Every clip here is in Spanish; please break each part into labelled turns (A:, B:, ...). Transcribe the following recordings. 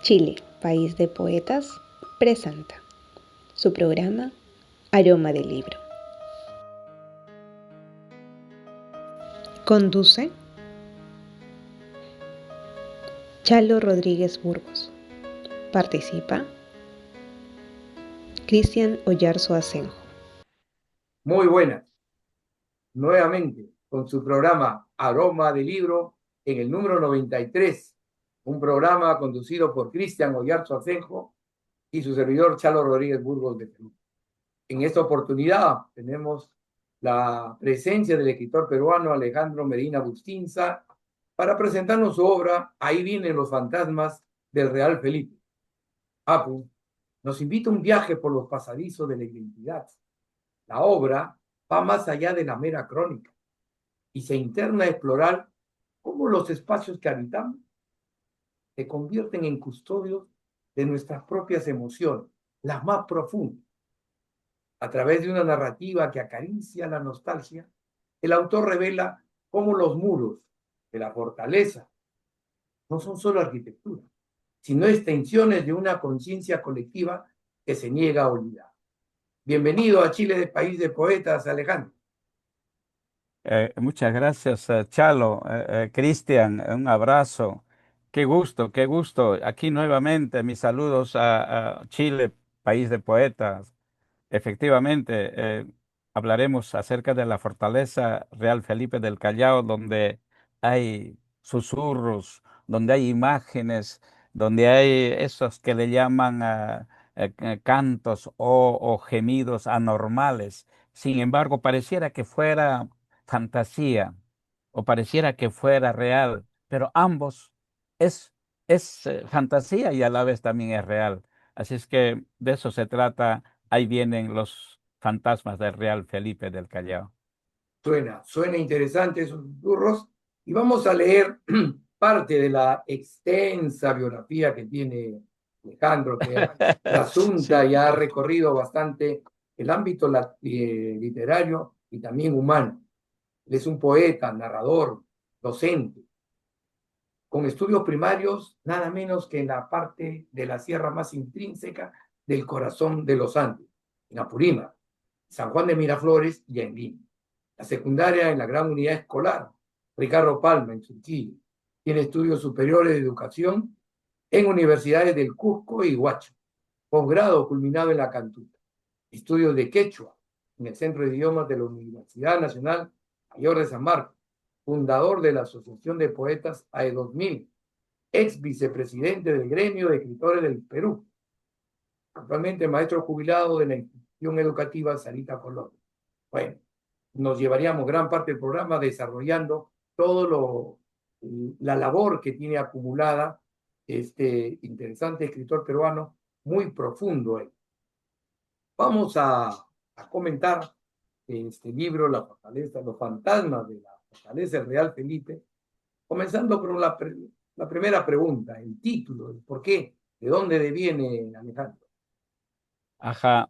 A: Chile, país de poetas, presenta su programa Aroma de Libro. Conduce Chalo Rodríguez Burgos. Participa Cristian Oyarzo Asenjo.
B: Muy buenas, nuevamente con su programa Aroma de Libro en el número 93, un programa conducido por Cristian Oyarzo Asenjo y su servidor Chalo Rodríguez Burgos de Perú. En esta oportunidad tenemos la presencia del escritor peruano Alejandro Medina Bustinza para presentarnos su obra Ahí vienen los fantasmas del Real Felipe. Apu nos invita a un viaje por los pasadizos de la identidad. La obra va más allá de la mera crónica y se interna a explorar cómo los espacios que habitamos se convierten en custodios de nuestras propias emociones, las más profundas. A través de una narrativa que acaricia la nostalgia, el autor revela cómo los muros de la fortaleza no son solo arquitectura, sino extensiones de una conciencia colectiva que se niega a olvidar. Bienvenido a Chile, de país de poetas, Alejandro.
C: Muchas gracias, Chalo. Cristian, un abrazo. Qué gusto, qué gusto. Aquí nuevamente mis saludos a Chile, país de poetas. Efectivamente, hablaremos acerca de la fortaleza Real Felipe del Callao, donde hay susurros, donde hay imágenes, donde hay esos que le llaman cantos o gemidos anormales. Sin embargo, pareciera que fuera fantasía o pareciera que fuera real, pero ambos es, es fantasía y a la vez también es real. Así es que de eso se trata. Ahí vienen los fantasmas del Real Felipe del Callao.
B: Suena interesante esos susurros y vamos a leer parte de la extensa biografía que tiene Alejandro, que trasunta
C: Sí.
B: y ha recorrido bastante el ámbito literario y también humano. Él es un poeta, narrador, docente, con estudios primarios nada menos que en la parte de la sierra más intrínseca del corazón de los Andes, en Apurímac, San Juan de Miraflores y en Lima. La secundaria en la Gran Unidad Escolar, Ricardo Palma, en Surquillo. Tiene estudios superiores de educación en universidades del Cusco y Huacho. Posgrado culminado en la Cantuta. Estudios de quechua en el Centro de Idiomas de la Universidad Nacional Mayor de San Marcos. Fundador de la Asociación de Poetas AE 2000. Ex vicepresidente del Gremio de Escritores del Perú. Actualmente maestro jubilado de la institución educativa Sarita Colombia. Bueno, nos llevaríamos gran parte del programa desarrollando todo la labor que tiene acumulada este interesante escritor peruano, muy profundo. Vamos a comentar este libro, La Fortaleza, los fantasmas de la Fortaleza del Real Felipe, comenzando por la primera pregunta, el título, el por qué, de dónde deviene Alejandro.
C: Ajá.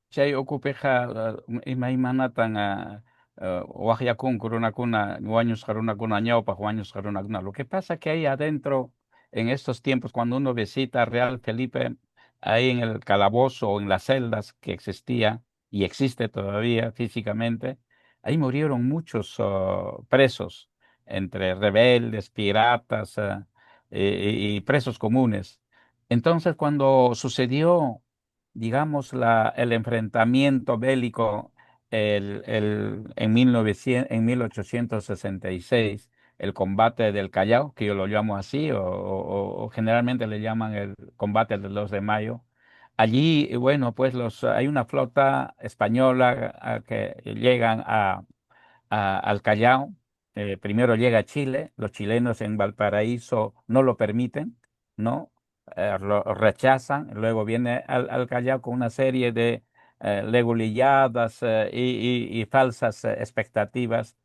C: Chay ukupiqa imaymanatan waqyakun runakuna wañusqa runakuna ñawpaq wañusqa runakuna. Lo que pasa que ahí adentro, en estos tiempos, cuando uno visita Real Felipe, ahí en el calabozo o en las celdas que existía y existe todavía físicamente, ahí murieron muchos presos, entre rebeldes, piratas y presos comunes. Entonces, cuando sucedió digamos, el enfrentamiento bélico en 1900, en 1866, el combate del Callao, que yo lo llamo así, o generalmente le llaman el combate del 2 de mayo. Allí, bueno, pues hay una flota española que llegan al Callao. Primero llega a Chile, los chilenos en Valparaíso no lo permiten, ¿no? Lo rechazan, luego viene al Callao con una serie de leguliyadas y falsas expectativas.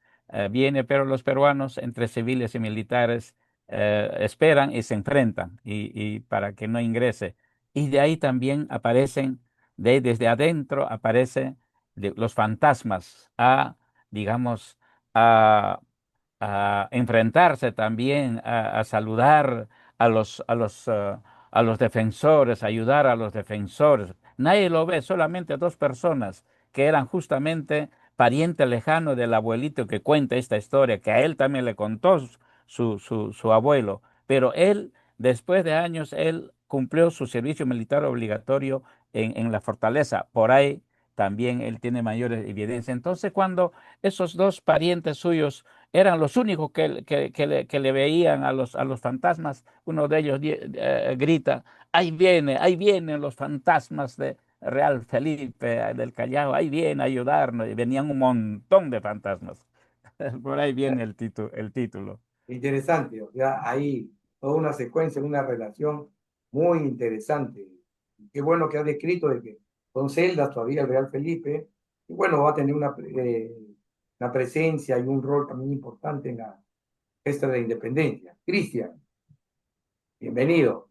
C: Viene, pero los peruanos, entre civiles y militares, esperan y se enfrentan y para que no ingrese. Y de ahí también aparecen, desde adentro aparecen los fantasmas digamos, a, a enfrentarse también, a saludar a los defensores, ayudar a los defensores. Nadie lo ve, solamente dos personas que eran justamente pariente lejano del abuelito que cuenta esta historia, que a él también le contó su abuelo. Pero él, después de años, él cumplió su servicio militar obligatorio en la fortaleza. Por ahí también él tiene mayores evidencias. Entonces, cuando esos dos parientes suyos eran los únicos que le veían a los fantasmas, uno de ellos grita, ahí vienen los fantasmas de Real Felipe del Callao, ahí viene a ayudarnos. Y venían un montón de fantasmas. Por ahí viene el título.
B: Interesante, o sea, hay toda una secuencia, una relación muy interesante. Qué bueno que has descrito de que son celdas todavía el Real Felipe, y bueno, va a tener una presencia y un rol también importante en la gesta de la independencia. Cristian, bienvenido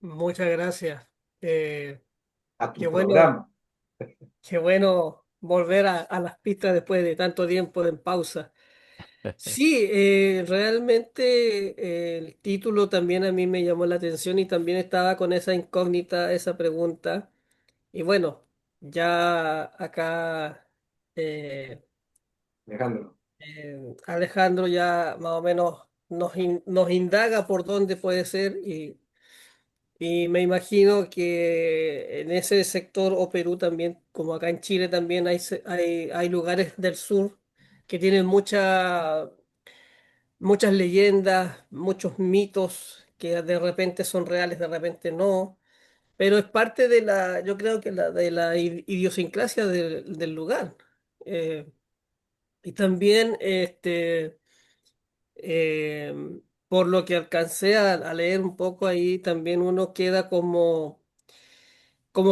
D: Muchas gracias. Eh,
B: a
D: qué
B: tu
D: bueno,
B: programa.
D: qué bueno volver a las pistas después de tanto tiempo de pausa. Sí, realmente el título también a mí me llamó la atención y también estaba con esa incógnita, esa pregunta. Y bueno, ya acá eh,
B: Alejandro.
D: Alejandro ya más o menos nos indaga por dónde puede ser y me imagino que en ese sector o Perú también, como acá en Chile también hay lugares del sur que tienen muchas leyendas, muchos mitos que de repente son reales, de repente no, pero es parte de yo creo que de la idiosincrasia del lugar. Eh, y también, eh, por lo que alcancé a leer un poco ahí, también uno queda como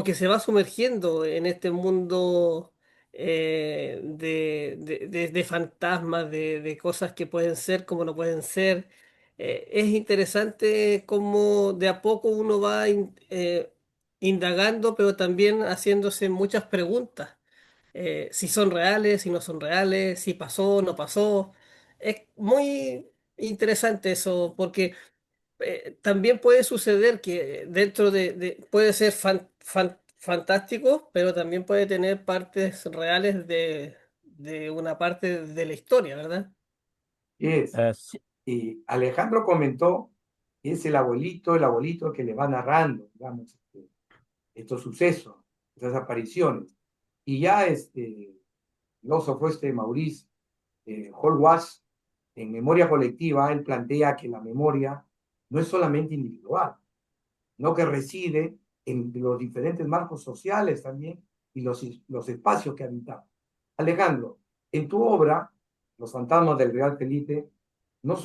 D: que se va sumergiendo en este mundo de fantasmas, de cosas que pueden ser como no pueden ser. Es interesante cómo de a poco uno va indagando, pero también haciéndose muchas preguntas. Si son reales, si no son reales, si pasó, no pasó. Es muy interesante eso, porque también puede suceder que dentro puede ser fantástico, pero también puede tener partes reales de una parte de la historia, ¿verdad?
B: Y es,
C: Sí,
B: y Alejandro comentó que es el abuelito que le va narrando, digamos, estos sucesos, estas apariciones. Y ya filósofo Maurice Holwas, en Memoria Colectiva, él plantea que la memoria no es solamente individual, no que reside en los diferentes marcos sociales también y los espacios que habitamos. Alejandro, en tu obra, Los fantasmas del Real Felipe no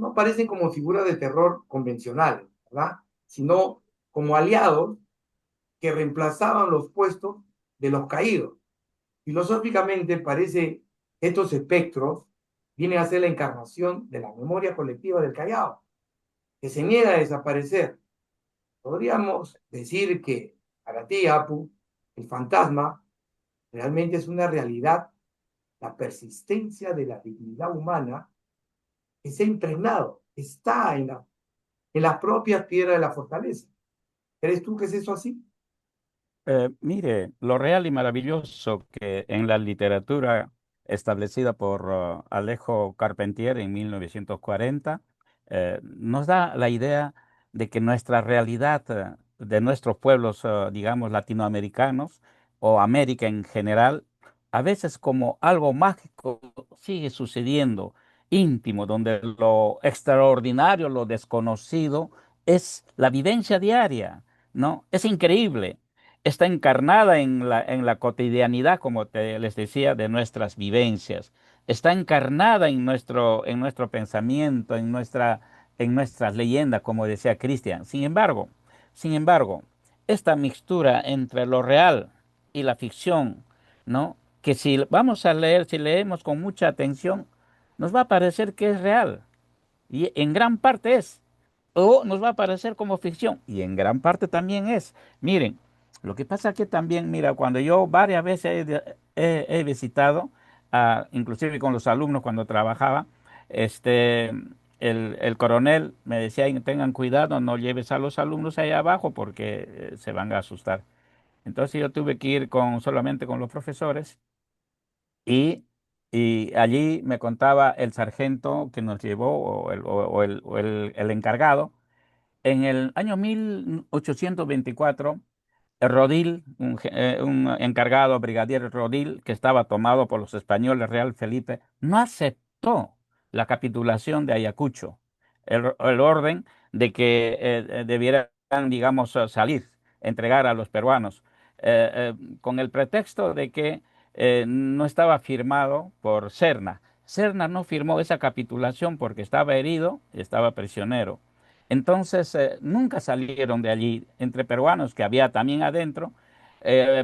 B: aparecen como figuras de terror convencionales, ¿verdad? Sino como aliados que reemplazaban los puestos de los caídos. Filosóficamente parece que estos espectros vienen a ser la encarnación de la memoria colectiva del Callao, que se niega a desaparecer. Podríamos decir que para ti, Apu, el fantasma realmente es una realidad, la persistencia de la dignidad humana que se ha impregnado, está en las propias piedras de la fortaleza. ¿Crees tú que es eso así?
C: Mire, lo real y maravilloso que en la literatura establecida por Alejo Carpentier en 1940 nos da la idea de que nuestra realidad de nuestros pueblos, digamos, latinoamericanos o América en general, a veces como algo mágico sigue sucediendo, íntimo, donde lo extraordinario, lo desconocido, es la vivencia diaria, ¿no? Es increíble, está encarnada en la cotidianidad, como les decía, de nuestras vivencias. Está encarnada en nuestro pensamiento, en nuestras leyendas, como decía Cristian. Sin embargo, esta mixtura entre lo real y la ficción, ¿no? Que si vamos a leer, si leemos con mucha atención, nos va a parecer que es real. Y en gran parte es. O nos va a parecer como ficción. Y en gran parte también es. Miren, lo que pasa que también, mira, cuando yo varias veces he visitado, inclusive con los alumnos cuando trabajaba, este, el coronel me decía: tengan cuidado, no lleves a los alumnos allá abajo porque se van a asustar". Entonces yo tuve que ir solamente con los profesores y, y allí me contaba el sargento que nos llevó o el encargado. En el año 1824, Rodil, un encargado, brigadier Rodil, que estaba tomado por los españoles, Real Felipe, no aceptó la capitulación de Ayacucho, el orden de que debieran, digamos, salir, entregar a los peruanos, con el pretexto de que no estaba firmado por Serna. Serna no firmó esa capitulación porque estaba herido y estaba prisionero. Entonces, nunca salieron de allí. Entre peruanos que había también adentro,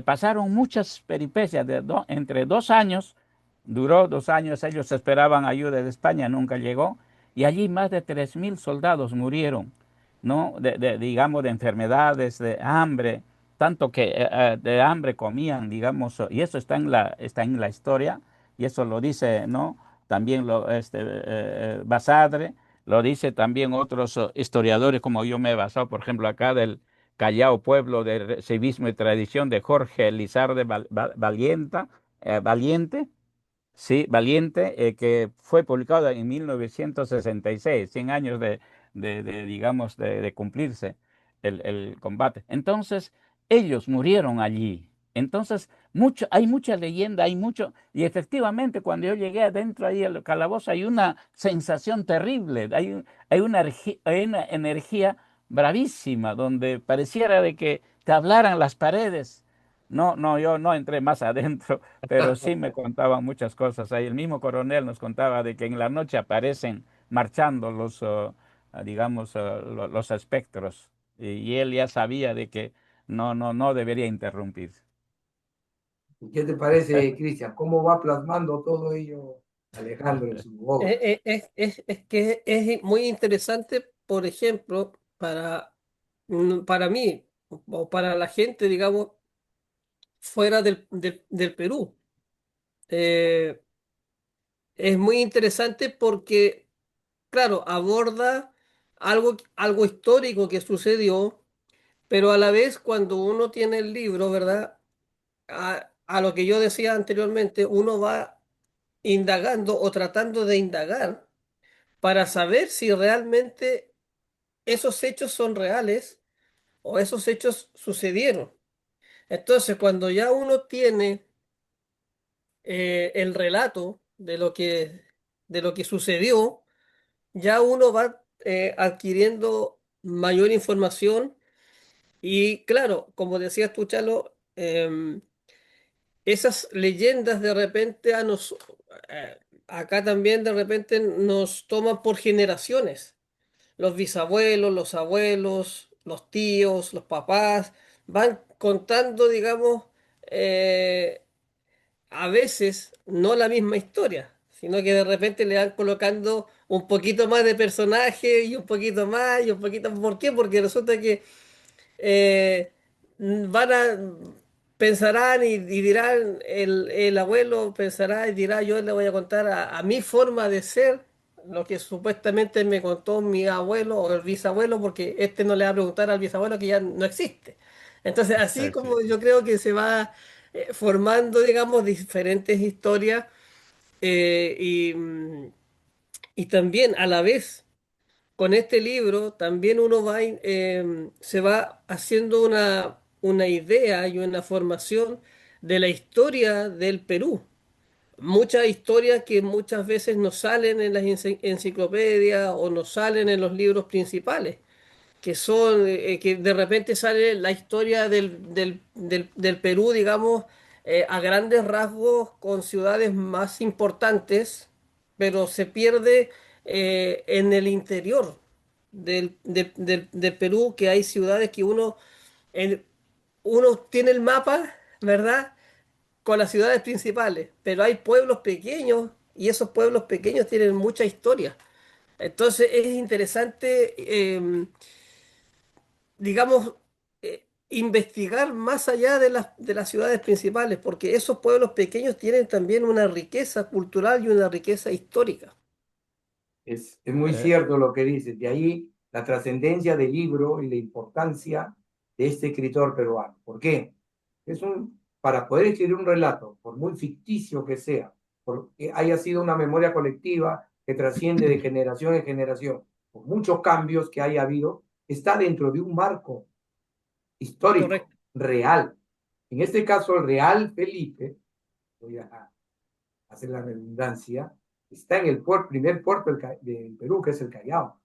C: pasaron muchas peripecias. Entre 2 años, duró 2 años, ellos esperaban ayuda de España, nunca llegó, y allí más de 3.000 soldados murieron, ¿no? Digamos, de enfermedades, de hambre, tanto que de hambre comían, digamos, y eso está en la historia, y eso lo dice, ¿no? También Basadre, lo dice también otros historiadores, como yo me he basado, por ejemplo, acá del Callao, pueblo de civismo y tradición, de Jorge Lizarde Valiente, sí, Valiente, que fue publicado en 1966, 100 años digamos, de cumplirse el combate. Entonces, ellos murieron allí. Entonces, hay mucha leyenda, hay mucho, y efectivamente cuando yo llegué adentro ahí al calabozo hay una sensación terrible, hay una energía bravísima, donde pareciera de que te hablaran las paredes. No, no, yo no entré más adentro, pero sí me contaban muchas cosas. Ahí el mismo coronel nos contaba de que en la noche aparecen marchando digamos, los espectros. Y él ya sabía de que no, no, no debería interrumpirse.
B: ¿Qué te parece, Cristian? ¿Cómo va plasmando todo ello Alejandro en su obra?
D: Es que es muy interesante, por ejemplo, para mí o para la gente, digamos, fuera del Perú. Eh, es muy interesante porque, claro, aborda algo histórico que sucedió, pero a la vez cuando uno tiene el libro, ¿verdad? A lo que yo decía anteriormente, uno va indagando o tratando de indagar para saber si realmente esos hechos son reales o esos hechos sucedieron. Entonces, cuando ya uno tiene el relato de lo que sucedió, ya uno va adquiriendo mayor información y claro, como decías tú, Chalo, esas leyendas de repente eh, acá también de repente nos toman por generaciones. Los bisabuelos, los abuelos, los tíos, los papás, van contando, digamos, eh, a veces no la misma historia, sino que de repente le van colocando un poquito más de personaje y un poquito más y un poquito. ¿Por qué? Porque resulta que eh, van a pensarán y dirán, el abuelo pensará y dirá, yo le voy a contar a mi forma de ser, lo que supuestamente me contó mi abuelo o el bisabuelo, porque este no le va a preguntar al bisabuelo que ya no existe. Entonces, así
C: Así.
D: como yo creo que se va formando, digamos, diferentes historias y también a la vez con este libro también uno se va haciendo una idea y una formación de la historia del Perú. Muchas historias que muchas veces no salen en las enciclopedias o no salen en los libros principales, que son, que de repente sale la historia del Perú, digamos, a grandes rasgos con ciudades más importantes, pero se pierde en el interior del Perú, que hay ciudades que en- uno tiene el mapa, ¿verdad? Con las ciudades principales, pero hay pueblos pequeños y esos pueblos pequeños tienen mucha historia. Entonces es interesante digamos, investigar más allá de las ciudades principales, porque esos pueblos pequeños tienen también una riqueza cultural y una riqueza histórica.
B: Es muy
C: Eh,
B: cierto lo que dices. De ahí la trascendencia del libro y la importancia de este escritor peruano. ¿Por qué? Para poder escribir un relato, por muy ficticio que sea, porque haya sido una memoria colectiva que trasciende de generación en generación, por muchos cambios que haya habido, está dentro de un marco histórico,
D: Correcto.
B: real. En este caso, el Real Felipe, voy a hacer la redundancia, está en el primer puerto del Perú, que es el Callao.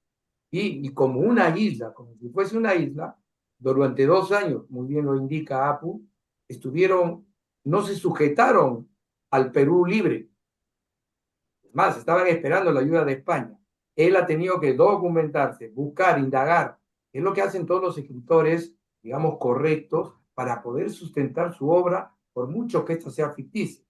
B: Y como una isla, como si fuese una isla, durante 2 años, muy bien lo indica Apu, estuvieron, no se sujetaron al Perú libre. Es más, estaban esperando la ayuda de España. Él ha tenido que documentarse, buscar, indagar. Es lo que hacen todos los escritores, digamos, correctos, para poder sustentar su obra, por mucho que ésta sea ficticia.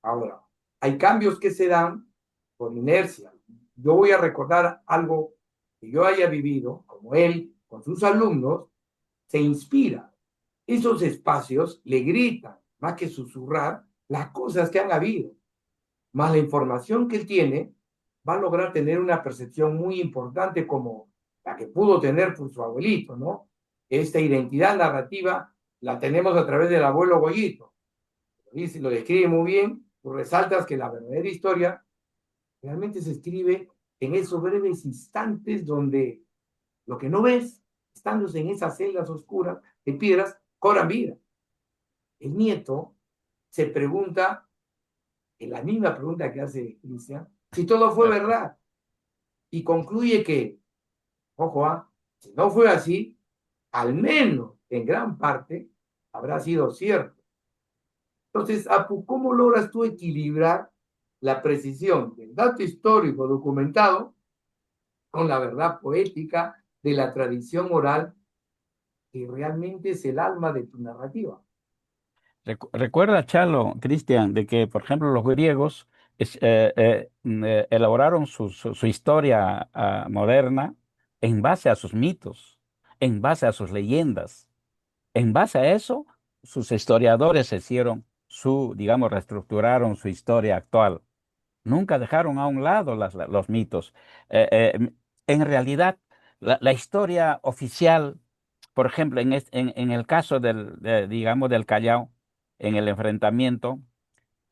B: Ahora, hay cambios que se dan por inercia. Yo voy a recordar algo que yo haya vivido, como él, con sus alumnos, se inspira. Esos espacios le gritan, más que susurrar, las cosas que han habido, más la información que él tiene, va a lograr tener una percepción muy importante como la que pudo tener por su abuelito, ¿no? Esta identidad narrativa la tenemos a través del abuelo Goyito. Lo describe muy bien, tú resaltas que la verdadera historia realmente se escribe en esos breves instantes donde lo que no ves, estando en esas celdas oscuras de piedras, cobran vida. El nieto se pregunta, en la misma pregunta que hace Cristian, si todo fue verdad, y concluye que, ojo, si no fue así, al menos en gran parte habrá sido cierto. Entonces, Apu, ¿cómo logras tú equilibrar la precisión del dato histórico documentado con la verdad poética de la tradición oral que realmente es el alma de tu narrativa?
C: Recuerda, Chalo, Cristian, de que, por ejemplo, los griegos elaboraron su historia moderna en base a sus mitos, en base a sus leyendas. En base a eso, sus historiadores hicieron digamos, reestructuraron su historia actual. Nunca dejaron a un lado los mitos. En realidad, la historia oficial, por ejemplo, en el caso digamos, del Callao, en el enfrentamiento,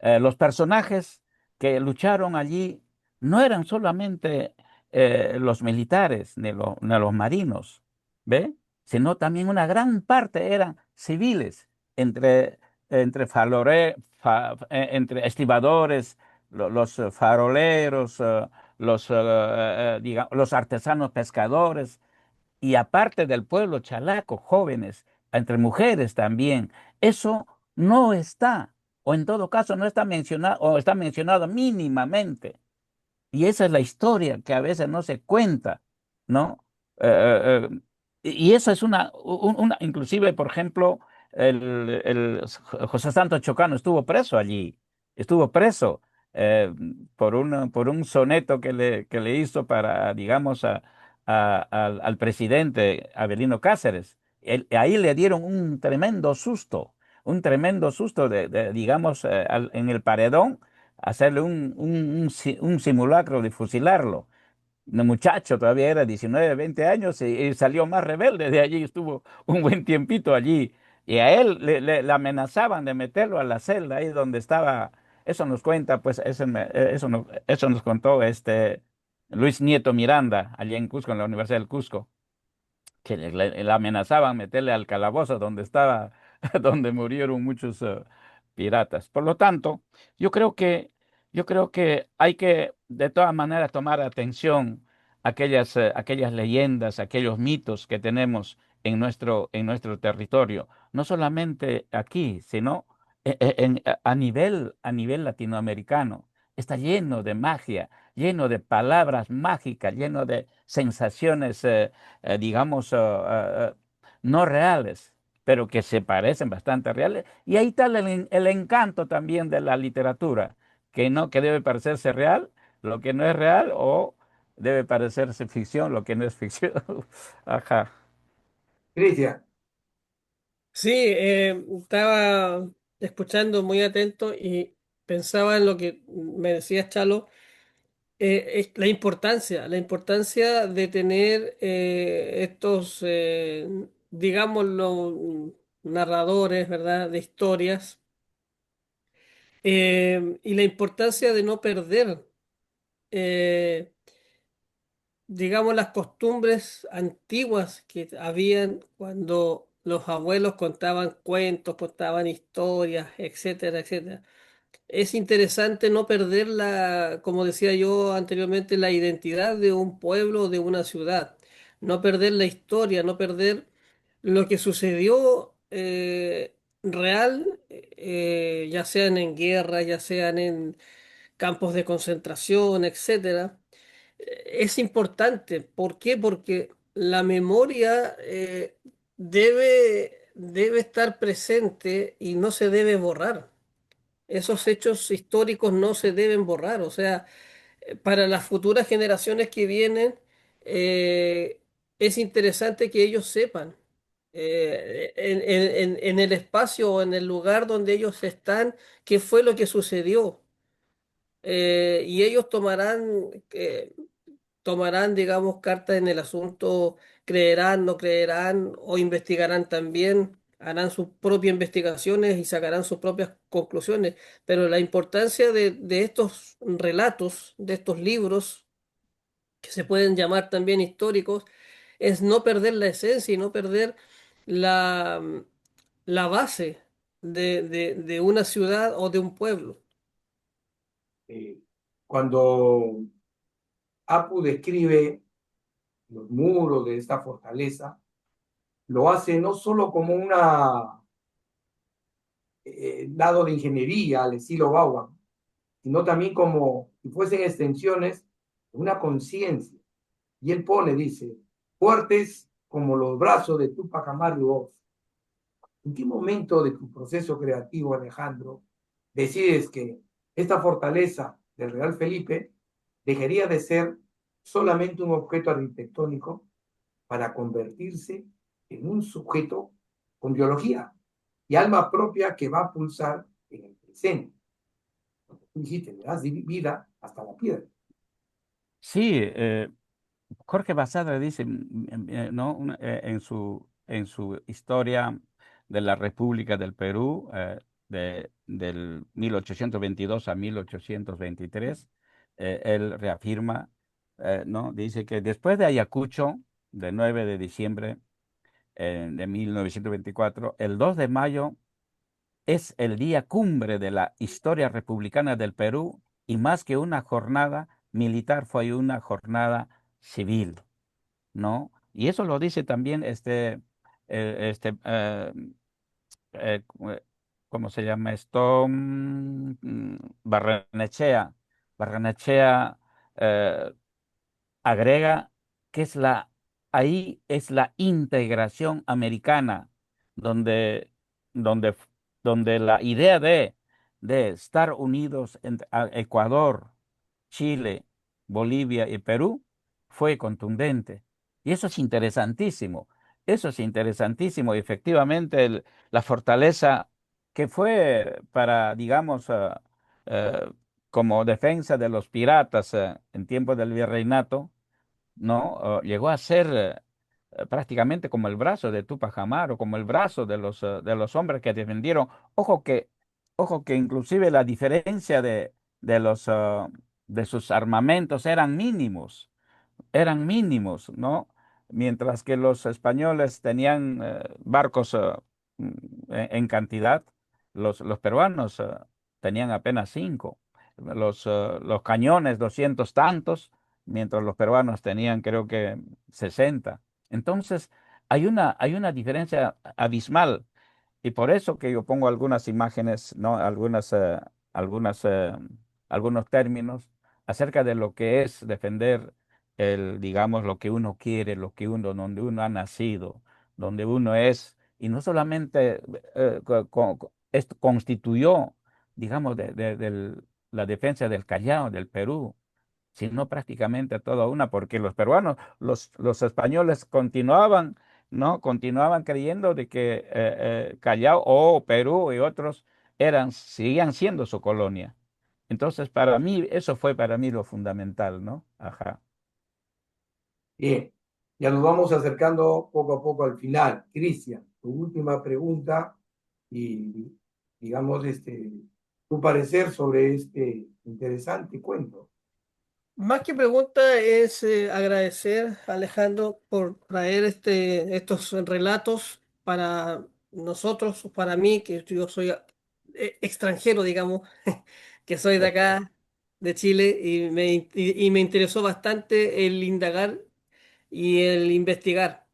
C: los personajes que lucharon allí no eran solamente los militares ni los marinos, ¿ve? Sino también una gran parte eran civiles, entre, entre estibadores, los faroleros, los artesanos pescadores, y aparte del pueblo chalaco, jóvenes, entre mujeres también. Eso no está, o en todo caso no está mencionado, o está mencionado mínimamente. Y esa es la historia que a veces no se cuenta, ¿no? Y esa es inclusive, por ejemplo, José Santos Chocano estuvo preso allí, estuvo preso eh, por un soneto que le hizo para, digamos, al presidente Avelino Cáceres. Ahí le dieron un tremendo susto digamos, en el paredón hacerle un simulacro de fusilarlo. Un muchacho todavía era 19 20 años y salió más rebelde de allí, estuvo un buen tiempito allí. Y a él le amenazaban de meterlo a la celda ahí donde estaba. Eso nos cuenta, pues, eso nos contó Luis Nieto Miranda, allá en Cusco, en la Universidad del Cusco, que le amenazaban meterle al calabozo donde estaba, donde murieron muchos piratas. Por lo tanto, yo creo que, yo creo que hay que de todas maneras tomar atención a aquellas leyendas, aquellos mitos que tenemos en nuestro territorio, no solamente aquí, sino a nivel latinoamericano. Está lleno de magia, lleno de palabras mágicas, lleno de sensaciones digamos, no reales, pero que se parecen bastante a reales. Y ahí está el encanto también de la literatura, que debe parecerse real, lo que no es real, o debe parecerse ficción, lo que no es ficción. Ajá.
B: Cristian,
D: Sí, estaba escuchando muy atento y pensaba en lo que me decías, Chalo, Es la importancia de tener estos, digámoslo, narradores, ¿verdad?, de historias, y la importancia de no perder, eh, digamos, las costumbres antiguas que habían cuando los abuelos contaban cuentos, contaban historias, etcétera, etcétera. Es interesante no perder la, como decía yo anteriormente, la identidad de un pueblo, de una ciudad, no perder la historia, no perder lo que sucedió real, ya sean en guerra, ya sean en campos de concentración, etcétera. Es importante. ¿Por qué? Porque la memoria debe estar presente y no se debe borrar. Esos hechos históricos no se deben borrar. O sea, para las futuras generaciones que vienen, eh, es interesante que ellos sepan en el espacio o en el lugar donde ellos están, qué fue lo que sucedió. Y ellos tomarán, digamos, cartas en el asunto, creerán, no creerán o investigarán también, harán sus propias investigaciones y sacarán sus propias conclusiones. Pero la importancia de estos relatos, de estos libros, que se pueden llamar también históricos, es no perder la esencia y no perder la, la base de una ciudad o de un pueblo.
B: Eh, Cuando Apu describe los muros de esta fortaleza, lo hace no solo como una lado de ingeniería al estilo Bauman, sino también como si fuesen extensiones de una conciencia. Y él pone, dice, fuertes como los brazos de Tupac Amaru. ¿En qué momento de tu proceso creativo, Alejandro, decides que esta fortaleza del Real Felipe dejaría de ser solamente un objeto arquitectónico para convertirse en un sujeto con biología y alma propia que va a pulsar en el presente? Tú dijiste, le das vida hasta la piedra.
C: Sí, Jorge Basadre dice, ¿no? En su historia de la República del Perú, del 1822 a 1823, él reafirma, ¿no? Dice que después de Ayacucho, del 9 de diciembre de 1924, el 2 de mayo es el día cumbre de la historia republicana del Perú y más que una jornada militar fue una jornada civil, ¿no? Y eso lo dice también eh, este, eh, eh, ¿cómo se llama esto? Barrenechea. Barrenechea eh, agrega que ahí es la integración americana, donde, donde, donde la idea de estar unidos entre Ecuador, Chile, Bolivia y Perú fue contundente. Y eso es interesantísimo. Eso es interesantísimo. Y efectivamente, la fortaleza que fue para, digamos, eh, como defensa de los piratas en tiempos del virreinato, ¿no? Llegó a ser prácticamente como el brazo de Tupac Amaru, como el brazo de los hombres que defendieron. Ojo que, ojo que inclusive la diferencia de de sus armamentos eran mínimos, ¿no? Mientras que los españoles tenían barcos mm, en cantidad, los peruanos tenían apenas 5. Los cañones, 200 tantos, mientras los peruanos tenían creo que 60. Entonces, hay una diferencia abismal y por eso que yo pongo algunas imágenes, ¿no? Algunas, algunos términos acerca de lo que es defender digamos, lo que uno quiere, donde uno ha nacido, donde uno es, y no solamente esto constituyó, digamos, la defensa del Callao, del Perú, sino prácticamente toda una, porque los peruanos, los españoles continuaban, ¿no? Continuaban creyendo de que Callao o Perú y otros seguían siendo su colonia. Entonces, para mí, eso fue para mí lo fundamental, ¿no? Ajá.
B: Bien, ya nos vamos acercando poco a poco al final. Cristian, tu última pregunta y, digamos, tu parecer sobre este interesante cuento.
D: Más que pregunta es agradecer a Alejandro por traer estos relatos para nosotros, para mí, que yo soy extranjero, digamos, que soy de acá, de Chile, y me interesó bastante el indagar y el investigar.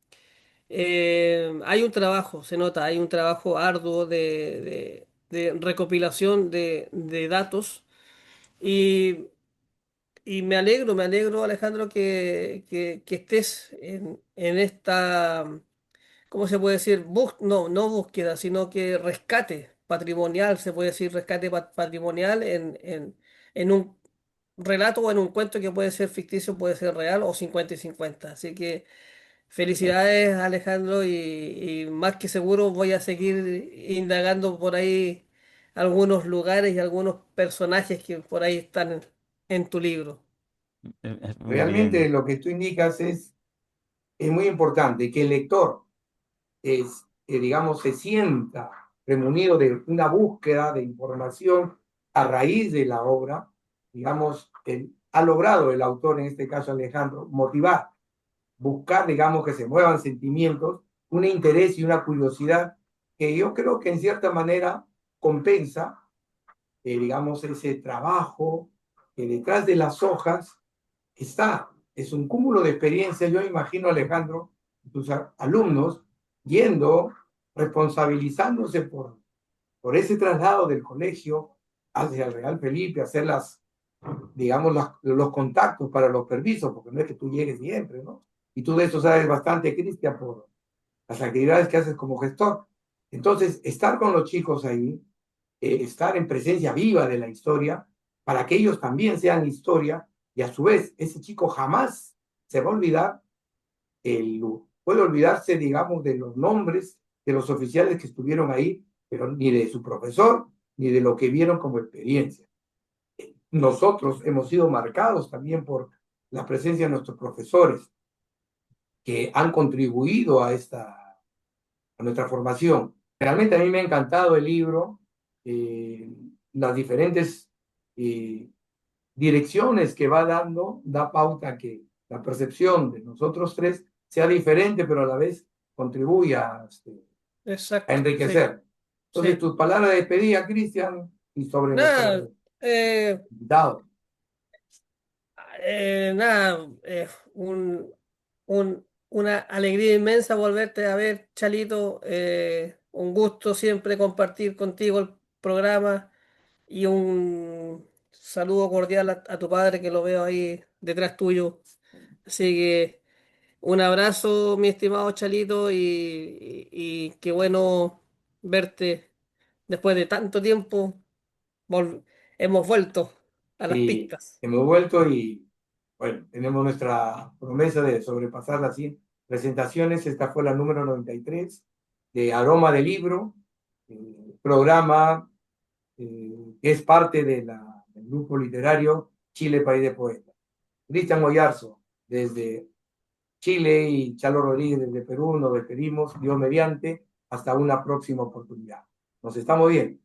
D: Hay un trabajo, se nota, hay un trabajo arduo de recopilación de datos. Y me alegro, Alejandro, que estés en esta, ¿cómo se puede decir? No, no búsqueda, sino que rescate patrimonial, se puede decir rescate patrimonial en un relato o en un cuento que puede ser ficticio, puede ser real o 50 y 50. Así que felicidades, Alejandro, y más que seguro voy a seguir indagando por ahí algunos lugares y algunos personajes que por ahí están en tu libro.
C: Muy
B: Realmente
C: bien.
B: lo que tú indicas es muy importante, que el lector digamos, se sienta remunido de una búsqueda de información a raíz de la obra, digamos, ha logrado el autor, en este caso Alejandro, motivar, buscar, digamos, que se muevan sentimientos, un interés y una curiosidad que yo creo que en cierta manera compensa, digamos, ese trabajo que detrás de las hojas es un cúmulo de experiencias. Yo imagino, Alejandro, tus alumnos yendo, responsabilizándose por ese traslado del colegio hacia el Real Felipe, hacer digamos, los contactos para los permisos, porque no es que tú llegues siempre, ¿no? Y tú de eso sabes bastante, Cristian, por las actividades que haces como gestor. Entonces, estar con los chicos ahí, estar en presencia viva de la historia, para que ellos también sean historia, y a su vez, ese chico jamás se va a olvidar, puede olvidarse, digamos, de los nombres de los oficiales que estuvieron ahí, pero ni de su profesor, ni de lo que vieron como experiencia. Nosotros hemos sido marcados también por la presencia de nuestros profesores, que han contribuido a nuestra formación. Realmente a mí me ha encantado el libro, las diferentes eh, direcciones que va dando, da pauta a que la percepción de nosotros tres sea diferente, pero a la vez contribuye a
D: Exacto, sí,
B: enriquecer. Entonces,
D: sí.
B: tus palabras de despedida, Cristian, y sobre
D: Nada,
B: nuestro
D: eh,
B: invitado.
D: nada, una alegría inmensa volverte a ver, Chalito. Un gusto siempre compartir contigo el programa y un saludo cordial a tu padre que lo veo ahí detrás tuyo. Así que un abrazo, mi estimado Chalito, y qué bueno verte después de tanto tiempo. vol- Hemos vuelto a las
B: Y
D: pistas.
B: hemos vuelto y, bueno, tenemos nuestra promesa de sobrepasar las 100 presentaciones. Esta fue la número 93 de Aroma de Libro, programa que es parte del grupo literario Chile, País de Poetas. Cristian Oyarzo, desde Chile, y Chalo Rodríguez desde Perú, nos despedimos, Dios mediante, hasta una próxima oportunidad. Nos estamos viendo.